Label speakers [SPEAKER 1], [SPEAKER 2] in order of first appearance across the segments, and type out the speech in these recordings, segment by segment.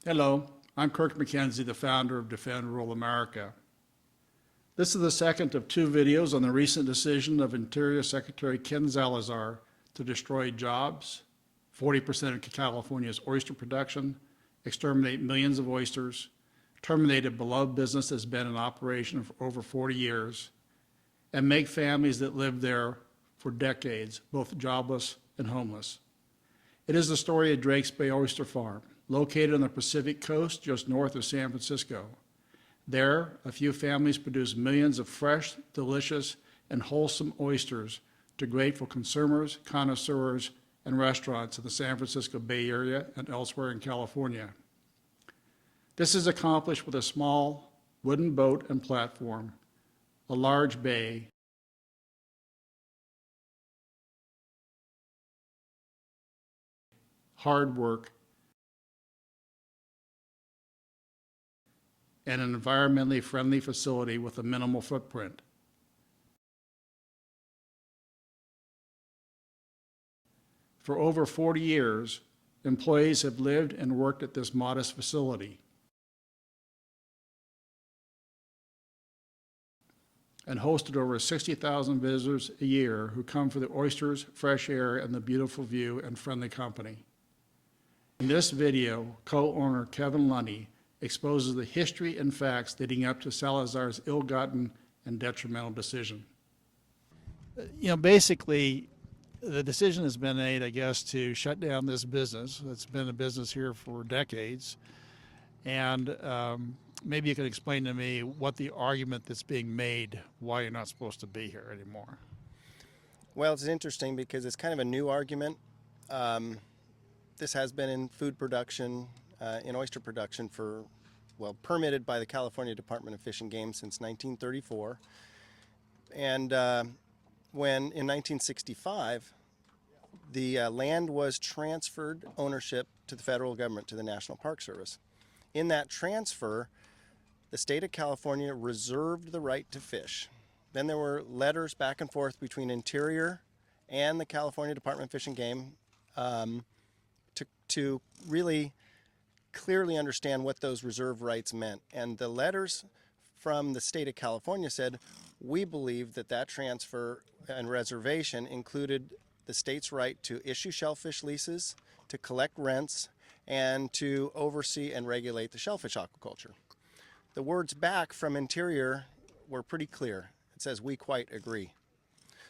[SPEAKER 1] Hello, I'm Kirk McKenzie, the founder of Defend Rural America. This is the second of two videos on the recent decision of Interior Secretary Ken Salazar to destroy jobs, 40% of California's oyster production, exterminate millions of oysters, terminate a beloved business that's been in operation for over 40 years, and make families that live there for decades both jobless and homeless. It is the story of Drakes Bay Oyster Farm, located on the Pacific coast just north of San Francisco. There, a few families produce millions of fresh, delicious, and wholesome oysters to grateful consumers, connoisseurs, and restaurants in the San Francisco Bay Area and elsewhere in California. This is accomplished with a small wooden boat and platform, a large bay, hard work, and an environmentally friendly facility with a minimal footprint. For over 40 years, employees have lived and worked at this modest facility and hosted over 60,000 visitors a year who come for the oysters, fresh air, and the beautiful view and friendly company. In this video, co-owner Kenny Lunny exposes the history and facts leading up to Salazar's ill-gotten and detrimental decision. Basically, the decision has been made, I guess, to shut down this business. It's been a business here for decades. And maybe you could explain to me what the argument that's being made, why you're not supposed to be here anymore.
[SPEAKER 2] Well, it's interesting because it's kind of a new argument. This has been in food production, in oyster production permitted by the California Department of Fish and Game since 1934. And when in 1965, the land was transferred ownership to the federal government, to the National Park Service. In that transfer, the state of California reserved the right to fish. Then there were letters back and forth between Interior and the California Department of Fish and Game to really clearly understand what those reserve rights meant. And the letters from the state of California said, we believe that that transfer and reservation included the state's right to issue shellfish leases, to collect rents, and to oversee and regulate the shellfish aquaculture. The words back from Interior were pretty clear. It says, we quite agree.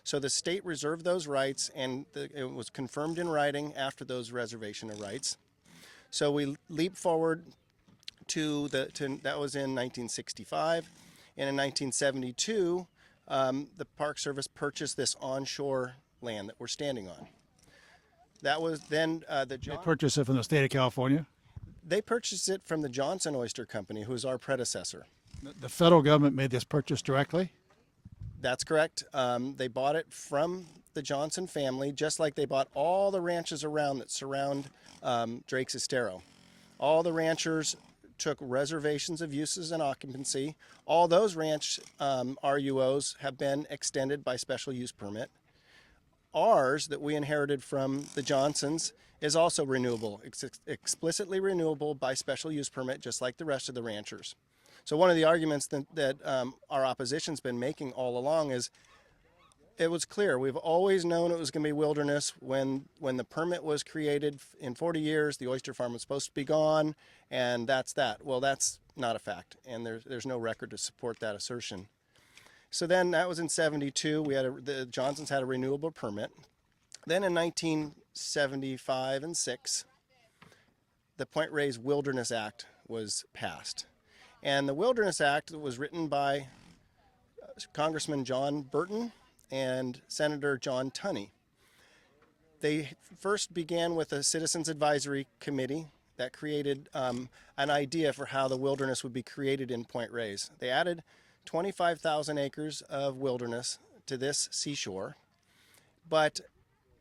[SPEAKER 2] So the state reserved those rights, and it was confirmed in writing after those reservation of rights. So we leap forward to that was in 1965, and in 1972, the Park Service purchased this onshore land that we're standing on. That was then
[SPEAKER 1] They purchased it from the state of California?
[SPEAKER 2] They purchased it from the Johnson Oyster Company, who is our predecessor.
[SPEAKER 1] The federal government made this purchase directly?
[SPEAKER 2] That's correct. They bought it from the Johnson family, just like they bought all the ranches around that surround Drakes Estero. All the ranchers took reservations of uses and occupancy. All those ranch RUOs have been extended by special use permit. Ours, that we inherited from the Johnsons, is also renewable. It's explicitly renewable by special use permit, just like the rest of the ranchers. So one of the arguments that our opposition's been making all along is it was clear. We've always known it was going to be wilderness. When the permit was created in 40 years, the oyster farm was supposed to be gone, and that's that. Well, that's not a fact, and there's no record to support that assertion. So then that was in 72. The Johnsons had a renewable permit. Then in 1975 and 6, the Point Reyes Wilderness Act was passed. And the Wilderness Act was written by Congressman John Burton and Senator John Tunney. They first began with a Citizens Advisory Committee that created an idea for how the wilderness would be created in Point Reyes. They added 25,000 acres of wilderness to this seashore, but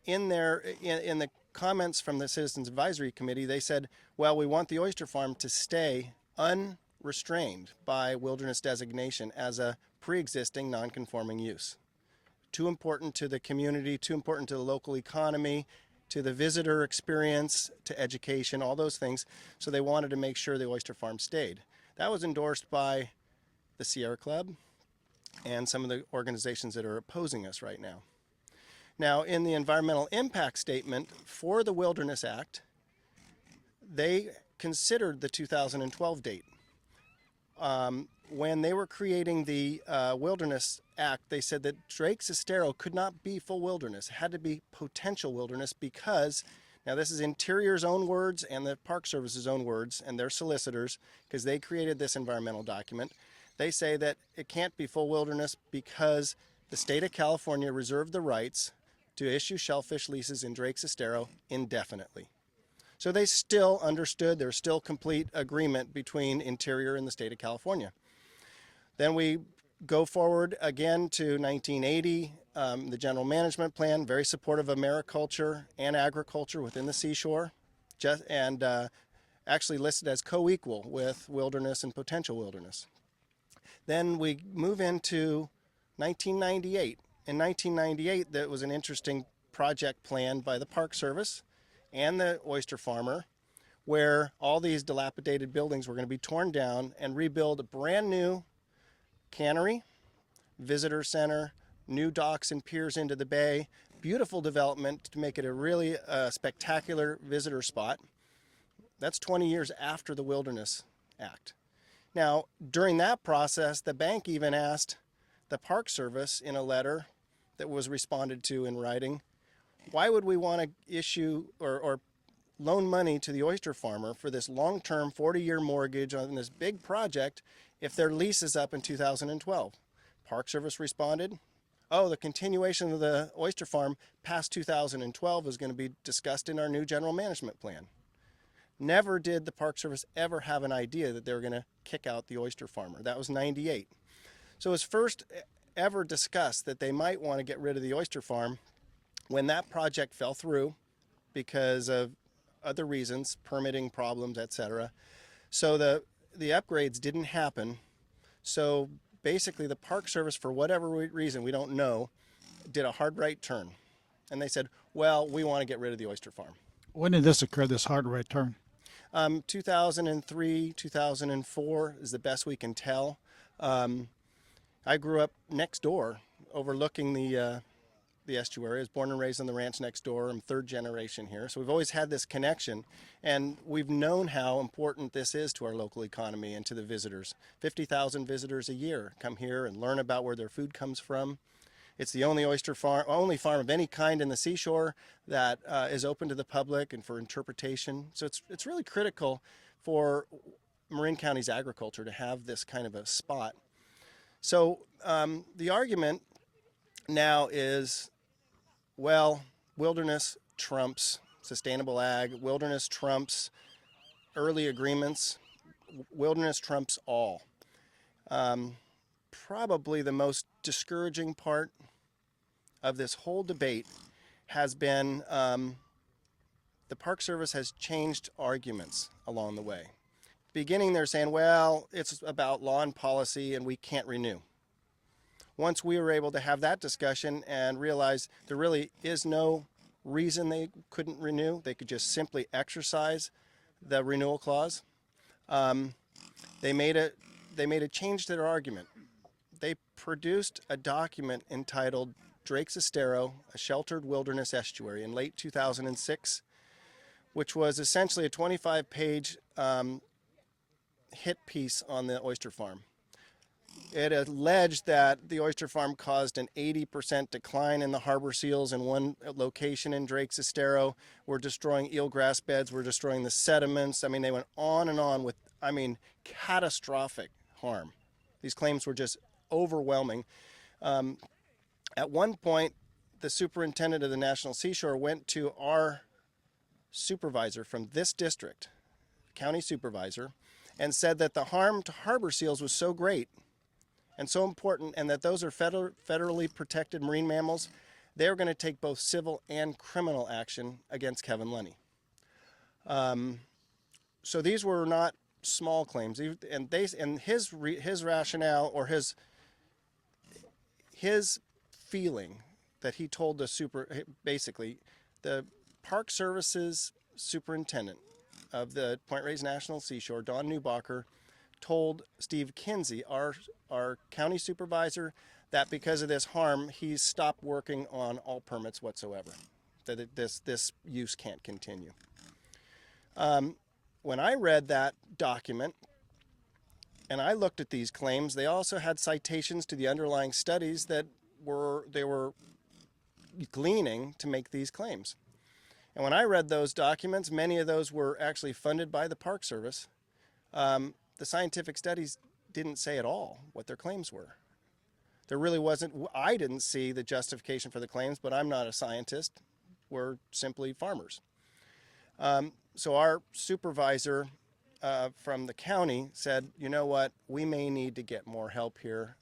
[SPEAKER 2] in the comments from the Citizens Advisory Committee, they said, well, we want the oyster farm to stay unrestrained by wilderness designation as a pre-existing non-conforming use. Too important to the community, too important to the local economy to the visitor experience, to education, all those things. So they wanted to make sure the oyster farm stayed. That was endorsed by the Sierra Club and some of the organizations that are opposing us right now. Now, in the environmental impact statement for the Wilderness Act, they considered the 2012 date. When they were creating the Wilderness Act, they said that Drakes Estero could not be full wilderness. It had to be potential wilderness because, now this is Interior's own words and the Park Service's own words and their solicitors, because they created this environmental document. They say that it can't be full wilderness because the state of California reserved the rights to issue shellfish leases in Drakes Estero indefinitely. So they still understood, there's still complete agreement between Interior and the state of California. Then we go forward again to 1980, the General Management Plan, very supportive of mariculture and agriculture within the seashore, and actually listed as co-equal with wilderness and potential wilderness. Then we move into 1998. In 1998, there was an interesting project planned by the Park Service and the oyster farmer, where all these dilapidated buildings were going to be torn down and rebuild a brand new cannery, visitor center, new docks and piers into the bay, beautiful development to make it a really spectacular visitor spot. That's 20 years after the Wilderness Act. Now, during that process, the bank even asked the Park Service in a letter that was responded to in writing, why would we want to issue or loan money to the oyster farmer for this long-term 40-year mortgage on this big project if their lease is up in 2012? Park Service responded, oh, the continuation of the oyster farm past 2012 is going to be discussed in our new general management plan. Never did the Park Service ever have an idea that they were going to kick out the oyster farmer. That was 98. So it was first ever discussed that they might want to get rid of the oyster farm when that project fell through because of other reasons, permitting problems, etc. So the upgrades didn't happen. So basically the Park Service, for whatever reason, we don't know, did a hard right turn. And they said, well, we want to get rid of the oyster farm.
[SPEAKER 1] When did this occur, this hard right turn?
[SPEAKER 2] 2003, 2004 is the best we can tell. I grew up next door overlooking the estuary. I was born and raised on the ranch next door. I'm third generation here. So we've always had this connection, and we've known how important this is to our local economy and to the visitors. 50,000 visitors a year come here and learn about where their food comes from. It's the only oyster farm, only farm of any kind in the seashore that is open to the public and for interpretation. So it's really critical for Marin County's agriculture to have this kind of a spot. So the argument now is, well, wilderness trumps sustainable ag, wilderness trumps early agreements, wilderness trumps all. Probably the most discouraging part of this whole debate has been the Park Service has changed arguments along the way. Beginning, they're saying, well, it's about law and policy and we can't renew. Once we were able to have that discussion and realize there really is no reason they couldn't renew, they could just simply exercise the renewal clause, they made a change to their argument. They produced a document entitled Drakes Estero, a Sheltered Wilderness Estuary in late 2006, which was essentially a 25-page hit piece on the oyster farm. It alleged that the oyster farm caused an 80% decline in the harbor seals in one location in Drakes Estero. We're destroying eelgrass beds. We're destroying the sediments. I mean, they went on and on with, catastrophic harm. These claims were just overwhelming. At one point, the superintendent of the National Seashore went to our supervisor from this district, county supervisor, and said that the harm to harbor seals was so great and so important, and that those are federally protected marine mammals, they're going to take both civil and criminal action against Kevin Lunny. So these were not small claims, and his rationale, or his feeling that he told basically the Park Service's superintendent of the Point Reyes National Seashore, Don Newbacher, told Steve Kinsey, our county supervisor, that because of this harm, he's stopped working on all permits whatsoever, that this use can't continue. When I read that document and I looked at these claims, they also had citations to the underlying studies that they were gleaning to make these claims. And when I read those documents, many of those were actually funded by the Park Service. The scientific studies didn't say at all what their claims were. There really wasn't, I didn't see the justification for the claims, but I'm not a scientist. We're simply farmers. So our supervisor from the county said, you know what, we may need to get more help here.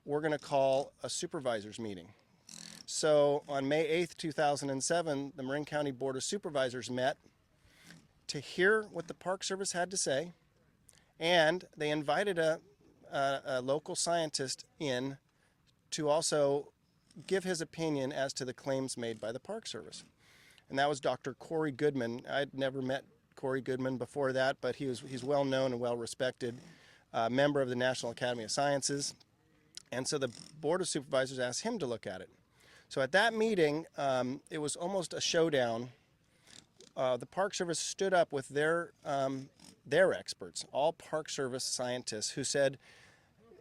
[SPEAKER 2] We're going to call a supervisors meeting. So on May 8th, 2007, the Marin County Board of Supervisors met to hear what the Park Service had to say, and they invited a local scientist in to also give his opinion as to the claims made by the Park Service. And that was Dr. Corey Goodman. I'd never met Corey Goodman before that, but he's well known and well respected, member of the National Academy of Sciences. And so the Board of Supervisors asked him to look at it. So at that meeting, it was almost a showdown. The Park Service stood up with their experts, all Park Service scientists, who said,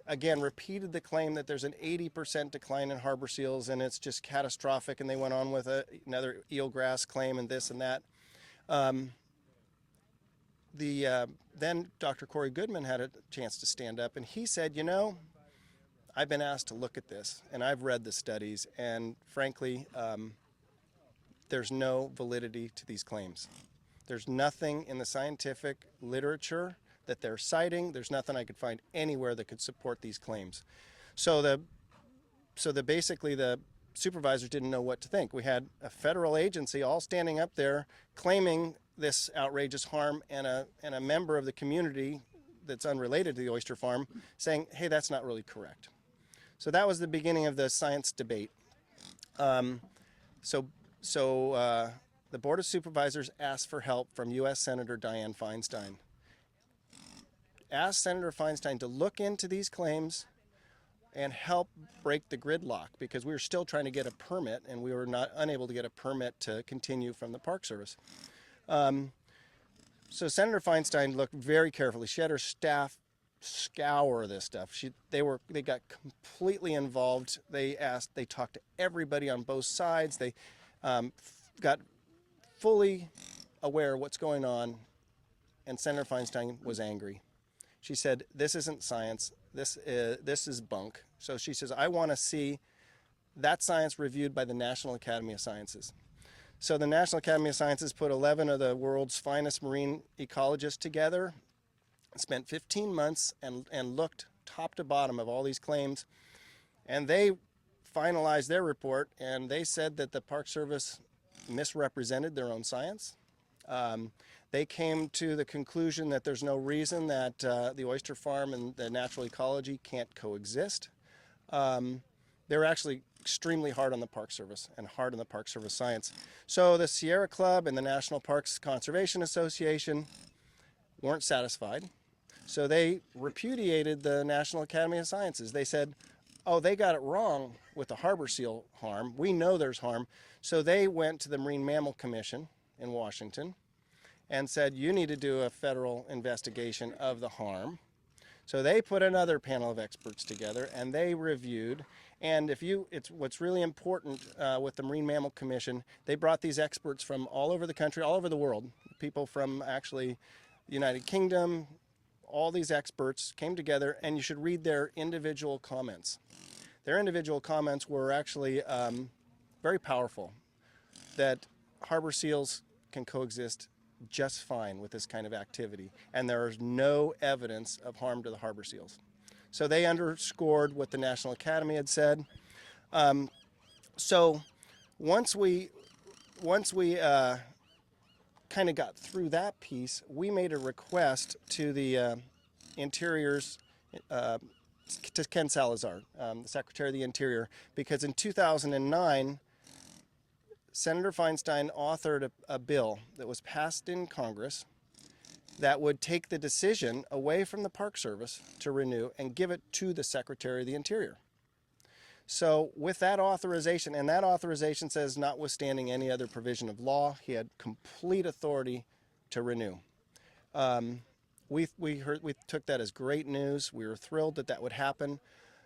[SPEAKER 2] again, repeated the claim that there's an 80% decline in harbor seals and it's just catastrophic, and they went on with another eelgrass claim and this and that. Then Dr. Corey Goodman had a chance to stand up, and he said, you know, I've been asked to look at this, and I've read the studies, and frankly, there's no validity to these claims. There's nothing in the scientific literature that they're citing. There's nothing I could find anywhere that could support these claims. So basically the supervisors didn't know what to think. We had a federal agency all standing up there claiming this outrageous harm, and a member of the community that's unrelated to the oyster farm saying, hey, that's not really correct. So that was the beginning of the science debate. So the Board of Supervisors asked for help from U.S. Senator Dianne Feinstein. Asked Senator Feinstein to look into these claims and help break the gridlock, because we were still trying to get a permit, and we were unable to get a permit to continue from the Park Service. So Senator Feinstein looked very carefully. She had her staff scour this stuff. They got completely involved. They talked to everybody on both sides. They got fully aware of what's going on, and Senator Feinstein was angry. She said, this isn't science, this is bunk. So she says, I want to see that science reviewed by the National Academy of Sciences. So the National Academy of Sciences put 11 of the world's finest marine ecologists together, spent 15 months and looked top to bottom of all these claims, and they finalized their report, and they said that the Park Service misrepresented their own science. They came to the conclusion that there's no reason that the oyster farm and the natural ecology can't coexist. They're actually extremely hard on the Park Service and hard on the Park Service science. So the Sierra Club and the National Parks Conservation Association weren't satisfied. So they repudiated the National Academy of Sciences. They said, oh, they got it wrong with the harbor seal harm. We know there's harm. So they went to the Marine Mammal Commission in Washington and said, you need to do a federal investigation of the harm. So they put another panel of experts together, and they reviewed. And it's what's really important with the Marine Mammal Commission, they brought these experts from all over the country, all over the world, people from actually the United Kingdom. All these experts came together, and you should read their individual comments. Their individual comments were actually very powerful, that harbor seals can coexist just fine with this kind of activity, and there is no evidence of harm to the harbor seals. So they underscored what the National Academy had said. So once we kind of got through that piece, we made a request to the Interior's, to Ken Salazar, the Secretary of the Interior, because in 2009, Senator Feinstein authored a bill that was passed in Congress that would take the decision away from the Park Service to renew and give it to the Secretary of the Interior. So with that authorization, and that authorization says notwithstanding any other provision of law, he had complete authority to renew. We took that as great news. We were thrilled that that would happen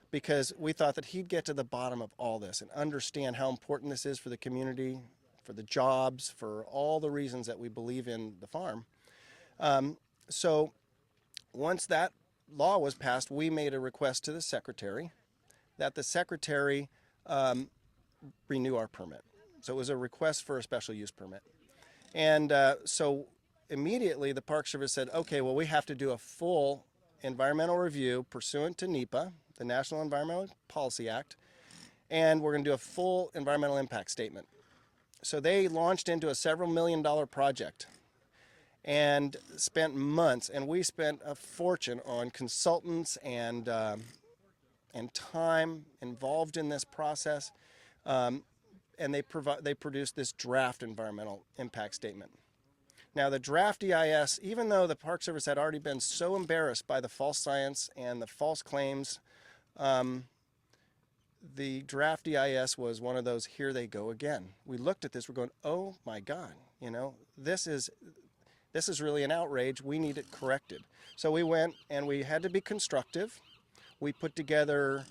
[SPEAKER 2] because we thought that he'd get to the bottom of all this and understand how important this is for the community, for the jobs, for all the reasons that we believe in the farm. So once that law was passed, we made a request to the Secretary that the Secretary renew our permit. So it was a request for a special use permit. And so immediately the Park Service said, okay, well, we have to do a full environmental review pursuant to NEPA, the National Environmental Policy Act, and we're going to do a full environmental impact statement. So they launched into a several $million project and spent months, and we spent a fortune on consultants and time involved in this process, and they produced this draft environmental impact statement. Now the draft EIS, even though the Park Service had already been so embarrassed by the false science and the false claims, the draft EIS was one of those, here they go again. We looked at this, we're going, oh my God, you know, this is really an outrage, we need it corrected. So we went and we had to be constructive. We put together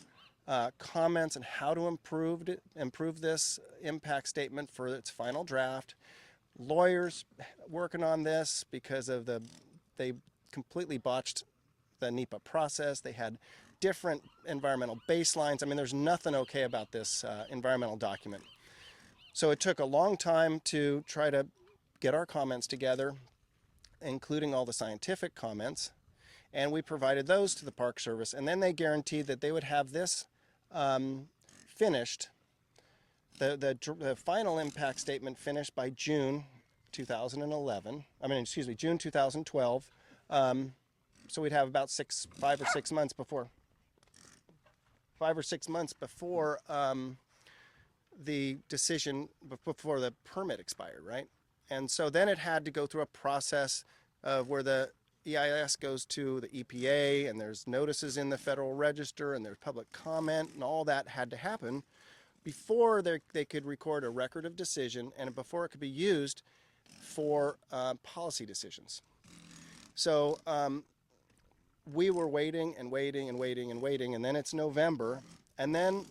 [SPEAKER 2] comments on how to improve this impact statement for its final draft. Lawyers working on this because of they completely botched the NEPA process. They had different environmental baselines. I mean, there's nothing okay about this environmental document. So it took a long time to try to get our comments together, including all the scientific comments, and we provided those to the Park Service, and then they guaranteed that they would have this finished, the final impact statement finished by June 2011. June 2012. So we'd have about 5 or 6 months before the decision, before the permit expired, right? And so then it had to go through a process of where the EIS goes to the EPA, and there's notices in the Federal Register, and there's public comment, and all that had to happen before they could record a record of decision and before it could be used for policy decisions. So we were waiting and waiting and waiting and waiting, and then it's November, and then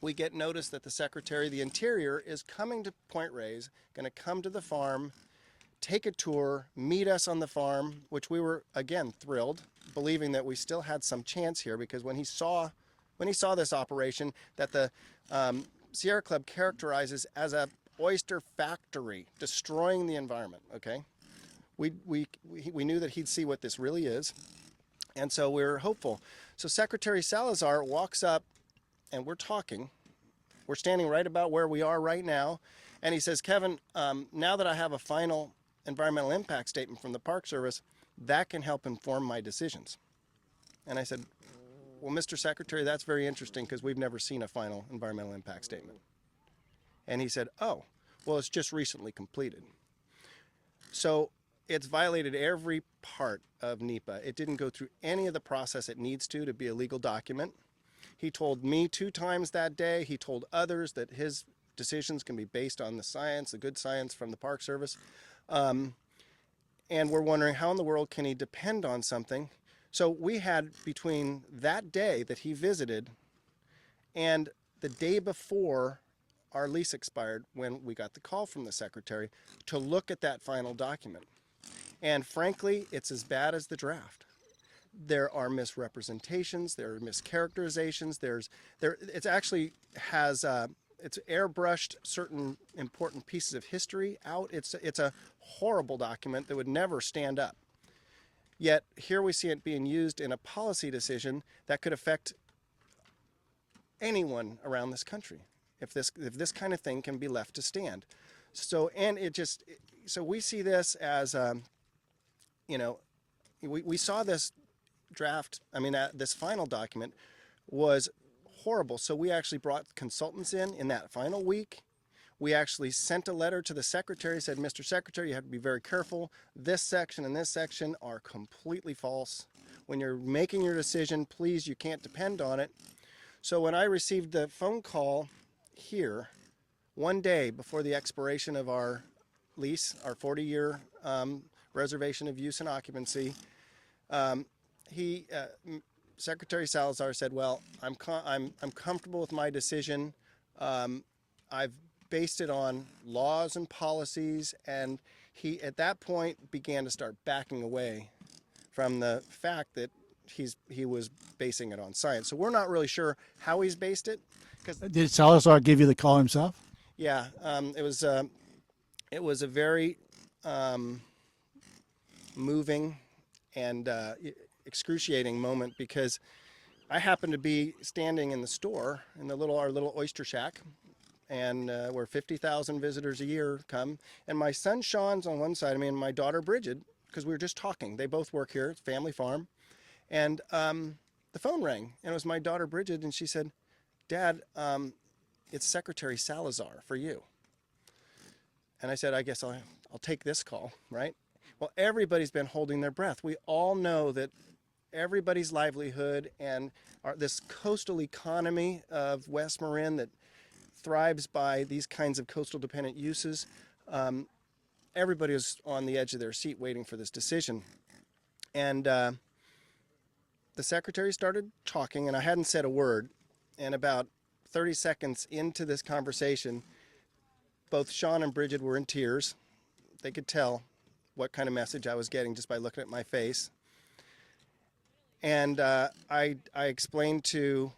[SPEAKER 2] we get notice that the Secretary of the Interior is coming to Point Reyes, going to come to the farm, take a tour, meet us on the farm, which we were, again, thrilled, believing that we still had some chance here, because when he saw this operation that the Sierra Club characterizes as a oyster factory, destroying the environment, okay? We knew that he'd see what this really is, and so we were hopeful. So Secretary Salazar walks up, and we're talking. We're standing right about where we are right now, and he says, Kevin, now that I have a final environmental impact statement from the Park Service, that can help inform my decisions. And I said, well, Mr. Secretary, that's very interesting because we've never seen a final environmental impact statement. And he said, oh, well, it's just recently completed. So it's violated every part of NEPA. It didn't go through any of the process it needs to be a legal document. He told me 2 times that day. He told others that his decisions can be based on the science, the good science from the Park Service. And we're wondering, how in the world can he depend on something? So we had, between that day that he visited and the day before our lease expired, when we got the call from the Secretary, to look at that final document. And frankly, it's as bad as the draft. There are misrepresentations, there are mischaracterizations, it actually has, it's airbrushed certain important pieces of history out. It's a horrible document that would never stand up. Yet here we see it being used in a policy decision that could affect anyone around this country if this kind of thing can be left to stand. So we see this as we saw this draft. This final document was horrible. So we actually brought consultants in that final week. We actually sent a letter to the secretary, said, Mr. Secretary, you have to be very careful. This section and this section are completely false. When you're making your decision, please, you can't depend on it. So when I received the phone call here, one day before the expiration of our lease, our 40-year reservation of use and occupancy, Secretary Salazar said, well, I'm comfortable with my decision. I've based it on laws and policies, and he at that point began to start backing away from the fact that he was basing it on science. So we're not really sure how he's based it.
[SPEAKER 1] Did Salazar give you the call himself?
[SPEAKER 2] Yeah, it was a very moving and excruciating moment, because I happened to be standing in the store in our little oyster shack, and where 50,000 visitors a year come, and my son Sean's on one side of me and my daughter Bridget, because we were just talking. They both work here, it's a family farm, and the phone rang, and it was my daughter Bridget, and she said, Dad, it's Secretary Salazar for you. And I said, I guess I'll take this call, right? Well, everybody's been holding their breath. We all know that everybody's livelihood and this coastal economy of West Marin that thrives by these kinds of coastal dependent uses, everybody was on the edge of their seat waiting for this decision. And the secretary started talking, and I hadn't said a word. And about 30 seconds into this conversation, both Sean and Bridget were in tears. They could tell what kind of message I was getting just by looking at my face. And I explained to,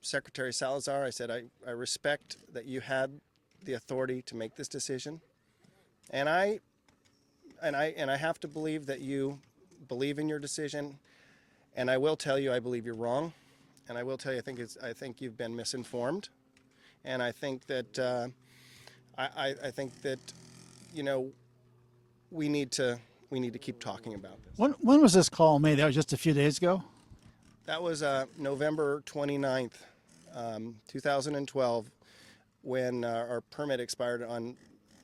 [SPEAKER 2] Secretary Salazar, I said, I respect that you had the authority to make this decision. And I have to believe that you believe in your decision. And I will tell you, I believe you're wrong. And I will tell you, I think you've been misinformed. And I think that I think that we need to keep talking about this.
[SPEAKER 1] When was this call made? That was just a few days ago?
[SPEAKER 2] That was November 29th, 2012, when our permit expired on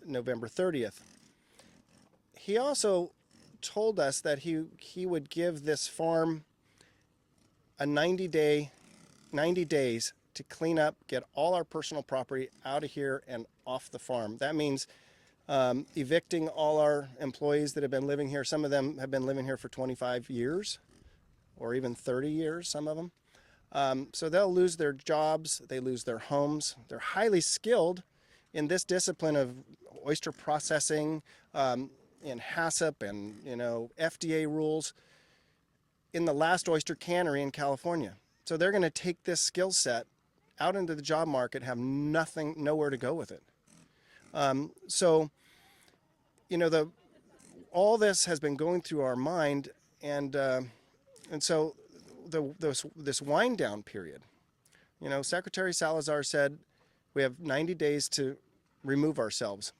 [SPEAKER 2] November 30th. He also told us that he would give this farm a 90 days to clean up, get all our personal property out of here and off the farm. That means evicting all our employees that have been living here. Some of them have been living here for 25 years or even 30 years, some of them. So they'll lose their jobs, they lose their homes. They're highly skilled in this discipline of oyster processing, in HACCP and FDA rules, in the last oyster cannery in California. So they're going to take this skill set out into the job market, have nowhere to go with it. So, all this has been going through our mind, and so this wind down period. Secretary Salazar said we have 90 days to remove ourselves.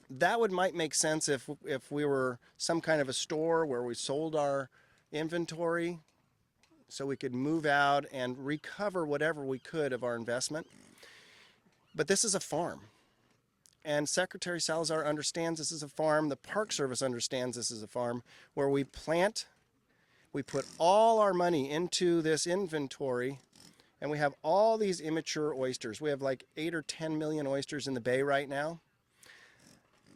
[SPEAKER 2] That might make sense if we were some kind of a store where we sold our inventory, so we could move out and recover whatever we could of our investment. But this is a farm. And Secretary Salazar understands this is a farm. The Park Service understands this is a farm where we plant, we put all our money into this inventory, and we have all these immature oysters. We have like 8 or 10 million oysters in the bay right now.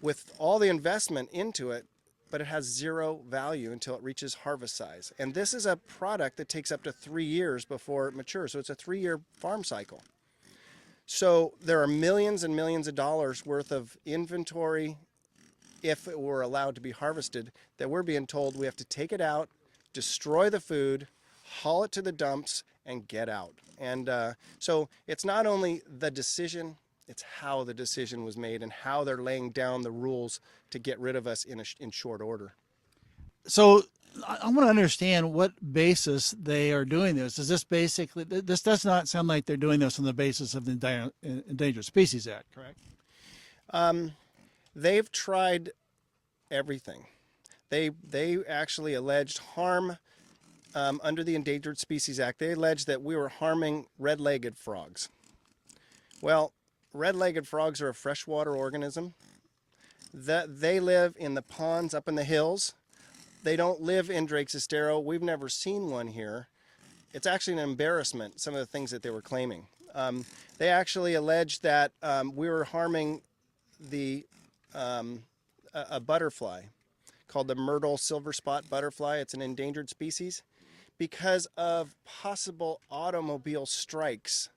[SPEAKER 2] With all the investment into it, but it has zero value until it reaches harvest size. And this is a product that takes up to 3 years before it matures. So it's a 3-year farm cycle. So there are millions and millions of dollars worth of inventory, if it were allowed to be harvested, that we're being told we have to take it out, destroy the food, haul it to the dumps, and get out. And so it's not only the decision, it's how the decision was made and how they're laying down the rules to get rid of us in short order.
[SPEAKER 1] So I want to understand what basis they are doing this. Is this basically, this does not sound like they're doing this on the basis of the Endangered Species Act, correct?
[SPEAKER 2] They've tried everything. They actually alleged harm under the Endangered Species Act. They alleged that we were harming red-legged frogs. Well, red-legged frogs are a freshwater organism. They live in the ponds up in the hills. They don't live in Drakes Estero. We've never seen one here. It's actually an embarrassment, some of the things that they were claiming. They actually alleged that we were harming a butterfly called the myrtle silver spot butterfly. It's an endangered species because of possible automobile strikes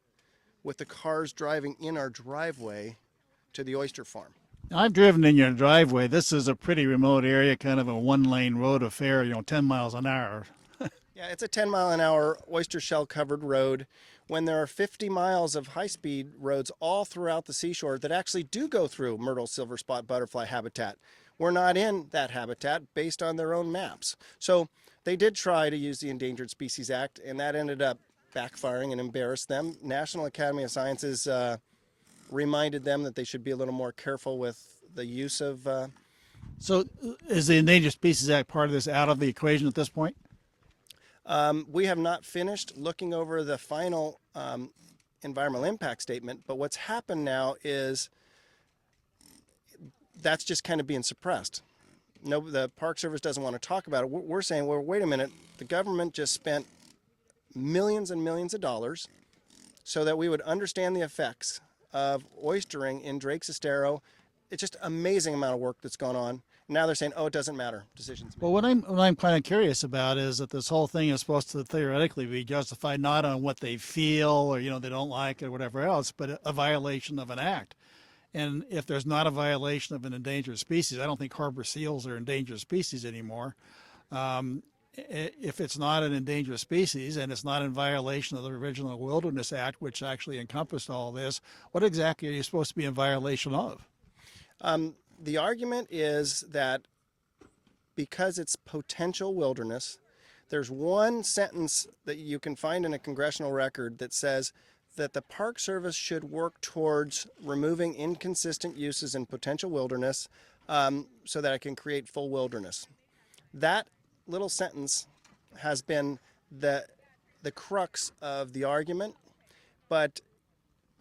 [SPEAKER 2] with the cars driving in our driveway to the oyster farm.
[SPEAKER 1] I've driven in your driveway. This is a pretty remote area, kind of a one-lane road affair, 10 miles an hour.
[SPEAKER 2] Yeah, it's a 10-mile-an-hour oyster shell covered road when there are 50 miles of high-speed roads all throughout the seashore that actually do go through myrtle silver spot butterfly habitat. We're not in that habitat based on their own maps. So they did try to use the Endangered Species Act, and that ended up backfiring and embarrassed them. National Academy of Sciences reminded them that they should be a little more careful with the use of...
[SPEAKER 1] So is the Endangered Species Act part of this out of the equation at this point?
[SPEAKER 2] We have not finished looking over the final environmental impact statement, but what's happened now is that's just kind of being suppressed. No, the Park Service doesn't want to talk about it. We're saying, well, wait a minute, the government just spent millions and millions of dollars so that we would understand the effects of oystering in Drakes Estero. It's just amazing amount of work that's gone on. Now they're saying, oh, it doesn't matter. Decisions made.
[SPEAKER 1] Well, what I'm kind of curious about is that this whole thing is supposed to theoretically be justified not on what they feel or, they don't like or whatever else, but a violation of an act. And if there's not a violation of an endangered species, I don't think harbor seals are endangered species anymore. If it's not an endangered species and it's not in violation of the original Wilderness Act, which actually encompassed all this, what exactly are you supposed to be in violation of?
[SPEAKER 2] The argument is that because it's potential wilderness, there's one sentence that you can find in a congressional record that says that the Park Service should work towards removing inconsistent uses in potential wilderness so that it can create full wilderness. That little sentence has been the crux of the argument, but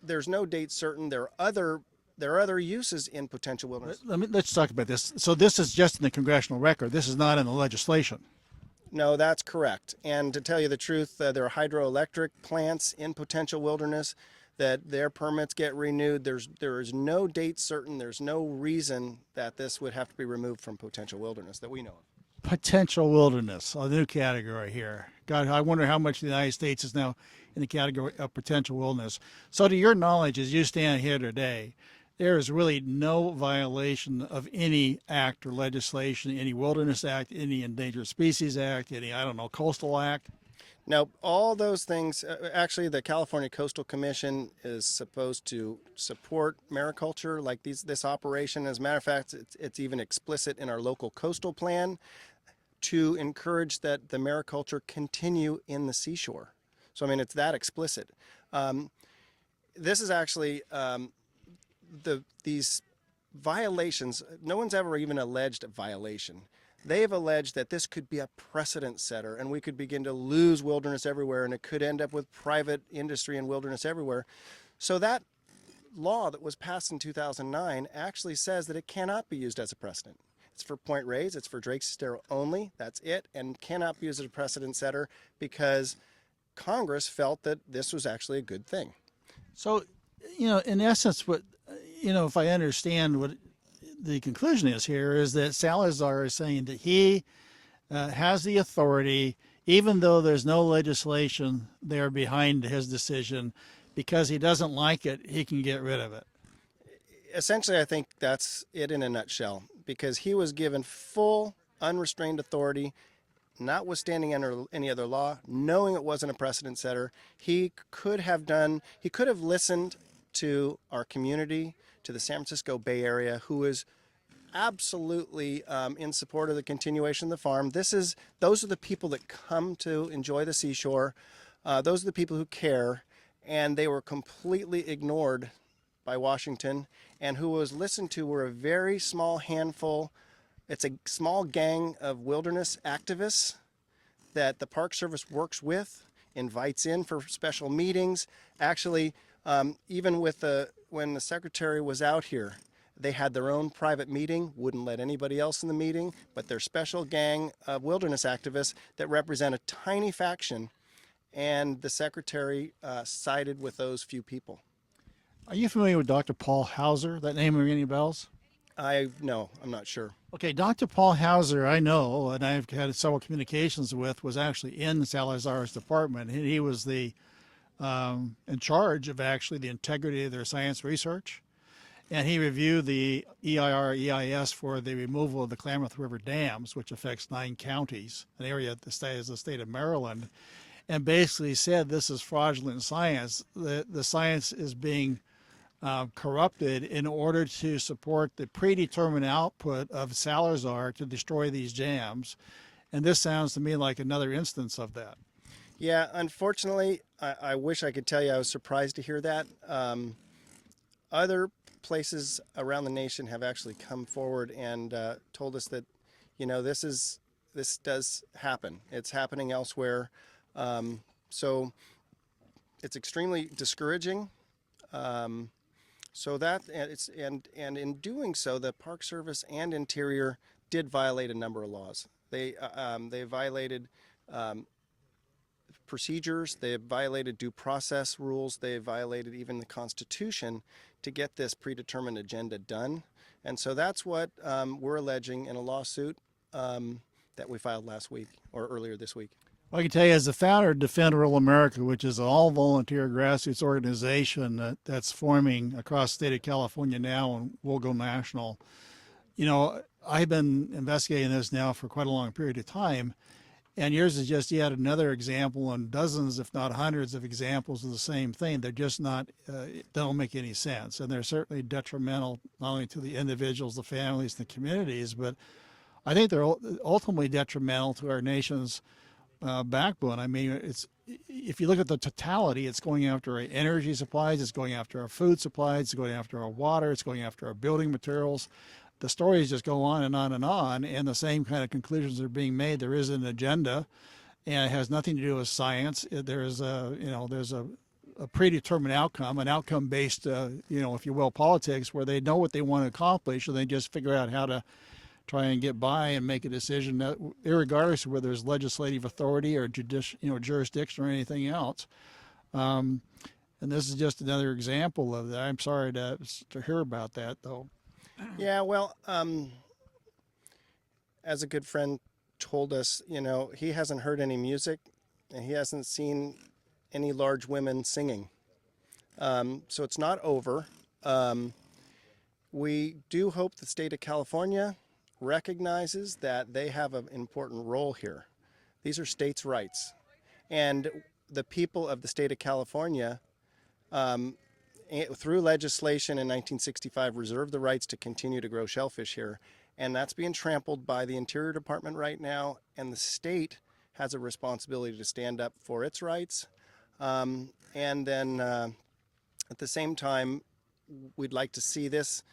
[SPEAKER 2] there's no date certain. There are other uses in potential wilderness.
[SPEAKER 1] Let's talk about this. So this is just in the congressional record. This is not in the legislation.
[SPEAKER 2] No, that's correct. And to tell you the truth, there are hydroelectric plants in potential wilderness that their permits get renewed. There is no date certain. There's no reason that this would have to be removed from potential wilderness that we know of.
[SPEAKER 1] Potential wilderness, a new category here. God, I wonder how much the United States is now in the category of potential wilderness. So to your knowledge, as you stand here today, there is really no violation of any act or legislation, any Wilderness Act, any Endangered Species Act, any, Coastal Act.
[SPEAKER 2] Now, all those things, actually the California Coastal Commission is supposed to support mariculture like this operation. As a matter of fact, it's even explicit in our local coastal plan to encourage that the mariculture continue in the seashore. So, it's that explicit. This is actually... these violations, no one's ever even alleged a violation. They've alleged that this could be a precedent setter and we could begin to lose wilderness everywhere and it could end up with private industry and wilderness everywhere. So that law that was passed in 2009 actually says that it cannot be used as a precedent. It's for Point Reyes, it's for Drakes Estero only, that's it, and cannot be used as a precedent setter because Congress felt that this was actually a good thing.
[SPEAKER 1] So, in essence, what if I understand what the conclusion is here, is that Salazar is saying that he has the authority, even though there's no legislation there behind his decision, because he doesn't like it, he can get rid of it.
[SPEAKER 2] Essentially, I think that's it in a nutshell, because he was given full, unrestrained authority, notwithstanding any other law, knowing it wasn't a precedent setter. He could have listened to our community, to the San Francisco Bay Area, who is absolutely in support of the continuation of the farm. Those are the people that come to enjoy the seashore. Those are the people who care, and they were completely ignored by Washington, and who was listened to were a very small handful. It's a small gang of wilderness activists that the Park Service works with, invites in for special meetings. Actually, Even when the secretary was out here, they had their own private meeting, wouldn't let anybody else in the meeting, but their special gang of wilderness activists that represent a tiny faction, and the secretary sided with those few people.
[SPEAKER 1] Are you familiar with Dr. Paul Hauser? That name ring any bells?
[SPEAKER 2] No, I'm not sure.
[SPEAKER 1] Okay, Dr. Paul Hauser, I know, and I've had several communications with, was actually in Salazar's department. He was the in charge of actually the integrity of their science research. And he reviewed the EIS for the removal of the Klamath River dams, which affects 9 counties, an area that is the state of Maryland, and basically said this is fraudulent science. The science is being corrupted in order to support the predetermined output of Salazar to destroy these dams. And this sounds to me like another instance of that.
[SPEAKER 2] Yeah, unfortunately, I wish I could tell you I was surprised to hear that. Other places around the nation have actually come forward and told us that, this does happen. It's happening elsewhere. So it's extremely discouraging. So that and in doing so, the Park Service and Interior did violate a number of laws. They violated procedures. They violated due process rules. They violated even the Constitution to get this predetermined agenda done. And so that's what we're alleging in a lawsuit that we filed last week or earlier this week.
[SPEAKER 1] Well, I can tell you, as the founder of Defend Rural America, which is an all-volunteer grassroots organization that's forming across the state of California now and will go national, I've been investigating this now for quite a long period of time. And yours is just yet another example, and dozens, if not hundreds, of examples of the same thing. They're just not, don't make any sense. And they're certainly detrimental not only to the individuals, the families, the communities, but I think they're ultimately detrimental to our nation's backbone. I mean, if you look at the totality, it's going after our energy supplies, it's going after our food supplies, it's going after our water, it's going after our building materials. The stories just go on and on and on, and the same kind of conclusions are being made. There is an agenda, and it has nothing to do with science. There's a predetermined outcome, an outcome-based, if you will, politics, where they know what they want to accomplish, and they just figure out how to try and get by and make a decision, that, irregardless of whether there's legislative authority or jurisdiction or anything else. And this is just another example of that. I'm sorry to hear about that, though.
[SPEAKER 2] Yeah, well, as a good friend told us, he hasn't heard any music and he hasn't seen any large women singing. So it's not over. We do hope the state of California recognizes that they have an important role here. These are states' rights. And the people of the state of California, through legislation in 1965, reserved the rights to continue to grow shellfish here. And that's being trampled by the Interior Department right now, and the state has a responsibility to stand up for its rights. And then at the same time, we'd like to see this.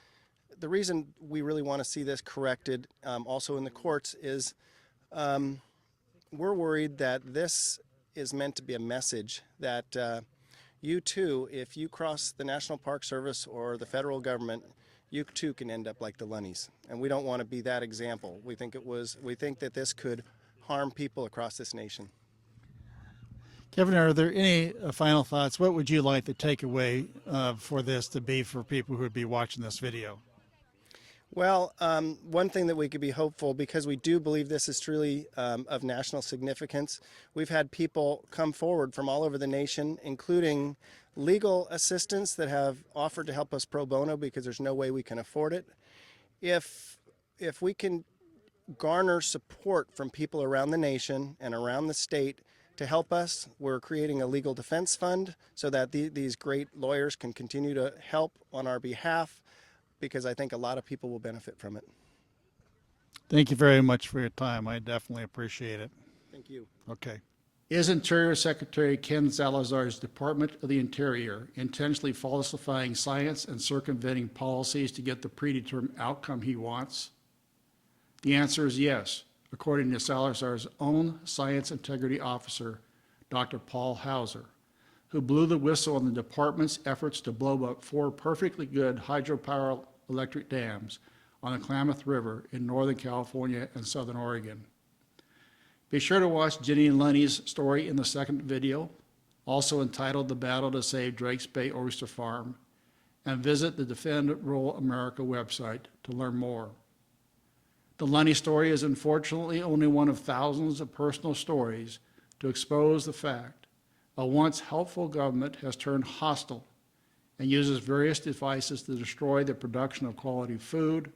[SPEAKER 2] The reason we really want to see this corrected also in the courts is we're worried that this is meant to be a message that you too, if you cross the National Park Service or the federal government, you too can end up like the Lunnies. And we don't want to be that example. We think that this could harm people across this nation.
[SPEAKER 1] Kevin, are there any final thoughts? What would you like the takeaway for this to be for people who would be watching this video?
[SPEAKER 2] Well, one thing that we could be hopeful, because we do believe this is truly of national significance, we've had people come forward from all over the nation, including legal assistants that have offered to help us pro bono because there's no way we can afford it. If we can garner support from people around the nation and around the state to help us, we're creating a legal defense fund so that these great lawyers can continue to help on our behalf, because I think a lot of people will benefit from it.
[SPEAKER 1] Thank you very much for your time. I definitely appreciate it.
[SPEAKER 2] Thank you.
[SPEAKER 1] Okay. Is Interior Secretary Ken Salazar's Department of the Interior intentionally falsifying science and circumventing policies to get the predetermined outcome he wants? The answer is yes, according to Salazar's own science integrity officer, Dr. Paul Hauser. who blew the whistle on the department's efforts to blow up 4 perfectly good hydropower electric dams on the Klamath River in Northern California and Southern Oregon. Be sure to watch Ginny Lunny's story in the second video, also entitled The Battle to Save Drakes Bay Oyster Farm, and visit the Defend Rural America website to learn more. The Lunny story is unfortunately only one of thousands of personal stories to expose the fact a once helpful government has turned hostile and uses various devices to destroy the production of quality food,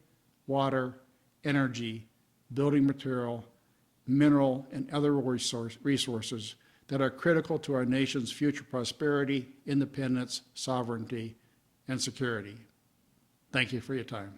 [SPEAKER 1] water, energy, building material, mineral, and other resources that are critical to our nation's future prosperity, independence, sovereignty, and security. Thank you for your time.